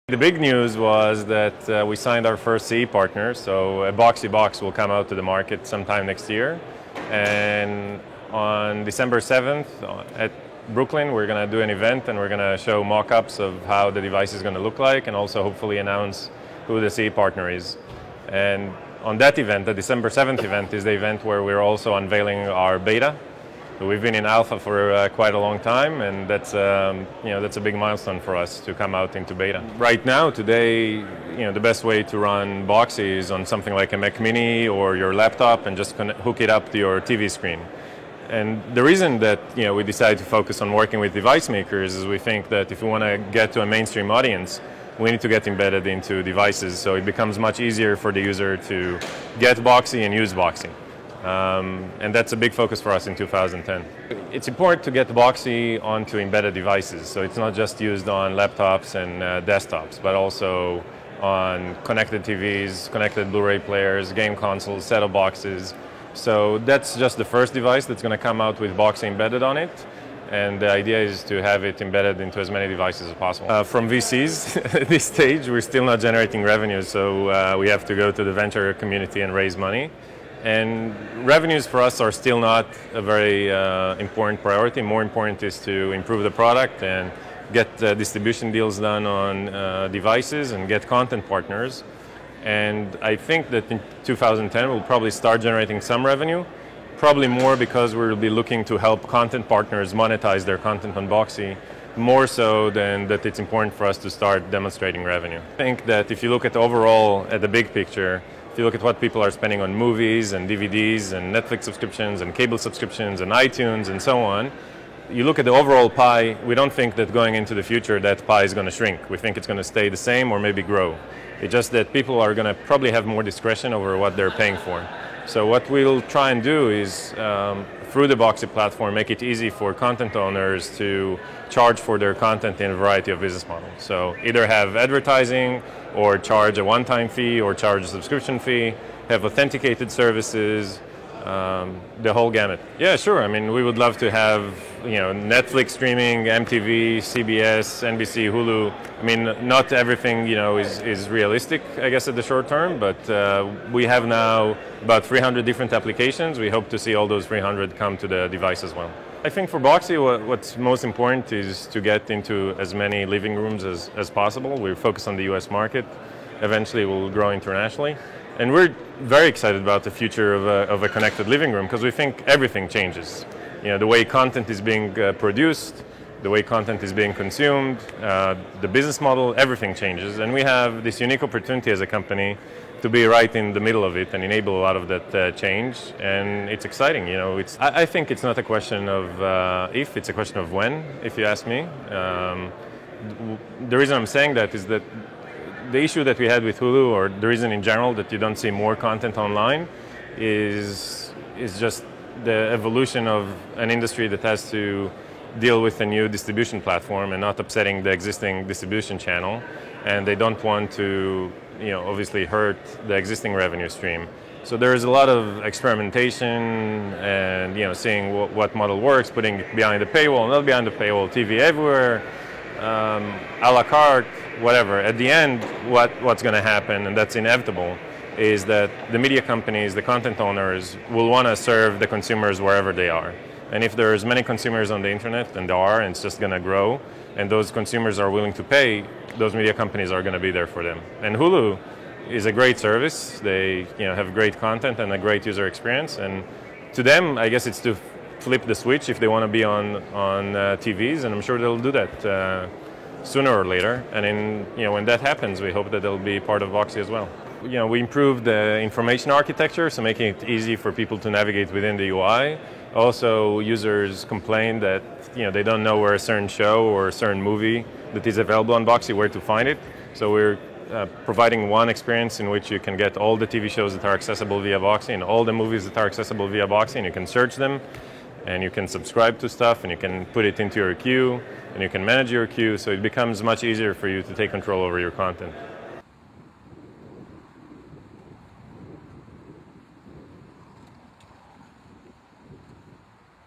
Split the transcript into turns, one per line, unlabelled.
The big news was that we signed our first CE partner, so a Boxee box will come out to the market sometime next year. And on December 7th at Brooklyn, we're going to do an event and we're going to show mock-ups of how the device is going to look like and also hopefully announce who the CE partner is. And on that event, the December 7th event, is the event where we're also unveiling our beta. So we've been in alpha for quite a long time, and that's a big milestone for us to come out into beta. Right now, today, the best way to run Boxee is on something like a Mac Mini or your laptop and just hook it up to your TV screen. And the reason that we decided to focus on working with device makers is we think that if we want to get to a mainstream audience, we need to get embedded into devices, so it becomes much easier for the user to get Boxee and use Boxee. And that's a big focus for us in 2010. It's important to get Boxee onto embedded devices, so it's not just used on laptops and desktops, but also on connected TVs, connected Blu-ray players, game consoles, set-top boxes. So that's just the first device that's going to come out with Boxee embedded on it. And the idea is to have it embedded into as many devices as possible. From VCs, at this stage, we're still not generating revenue, so we have to go to the venture community and raise money. And revenues for us are still not a very important priority. More important is to improve the product and get distribution deals done on devices and get content partners. And I think that in 2010 we'll probably start generating some revenue, probably more because we'll be looking to help content partners monetize their content on Boxee, more so than that it's important for us to start demonstrating revenue. I think that if you look at overall, at the big picture, if you look at what people are spending on movies and DVDs and Netflix subscriptions and cable subscriptions and iTunes and so on, you look at the overall pie, we don't think that going into the future that pie is going to shrink. We think it's going to stay the same or maybe grow. It's just that people are going to probably have more discretion over what they're paying for. So what we'll try and do is, through the Boxee platform, make it easy for content owners to charge for their content in a variety of business models. So either have advertising, or charge a one-time fee, or charge a subscription fee, have authenticated services, the whole gamut. Yeah, sure. I mean, we would love to have Netflix streaming, MTV, CBS, NBC, Hulu. I mean, not everything is realistic, I guess, at the short term. But we have now about 300 different applications. We hope to see all those 300 come to the device as well. I think for Boxee, what's most important is to get into as many living rooms as possible. We're focused on the US market. Eventually, we'll grow internationally. And we're very excited about the future of a connected living room because we think everything changes. The way content is being produced, the way content is being consumed, the business model, everything changes. And we have this unique opportunity as a company to be right in the middle of it and enable a lot of that change. And it's exciting. I think it's not a question of if, it's a question of when, if you ask me. The reason I'm saying that is that the issue that we had with Hulu, or the reason in general that you don't see more content online, is just the evolution of an industry that has to deal with a new distribution platform and not upsetting the existing distribution channel. And they don't want to, obviously hurt the existing revenue stream. So there is a lot of experimentation and, seeing what model works, putting it behind the paywall, not behind the paywall, TV everywhere, a la carte, whatever. At the end, what's going to happen, and that's inevitable, is that the media companies, the content owners, will want to serve the consumers wherever they are. And if there's many consumers on the internet, and there are, and it's just going to grow, and those consumers are willing to pay, those media companies are going to be there for them. And Hulu is a great service. They have great content and a great user experience. And to them, I guess it's to flip the switch if they want to be on TVs, and I'm sure they'll do that sooner or later. And when that happens, we hope that they'll be part of Boxee as well. We improved the information architecture, so making it easy for people to navigate within the UI. Also, users complain that they don't know where a certain show or a certain movie that is available on Boxee, where to find it. So we're providing one experience in which you can get all the TV shows that are accessible via Boxee and all the movies that are accessible via Boxee, and you can search them, and you can subscribe to stuff, and you can put it into your queue, and you can manage your queue, so it becomes much easier for you to take control over your content.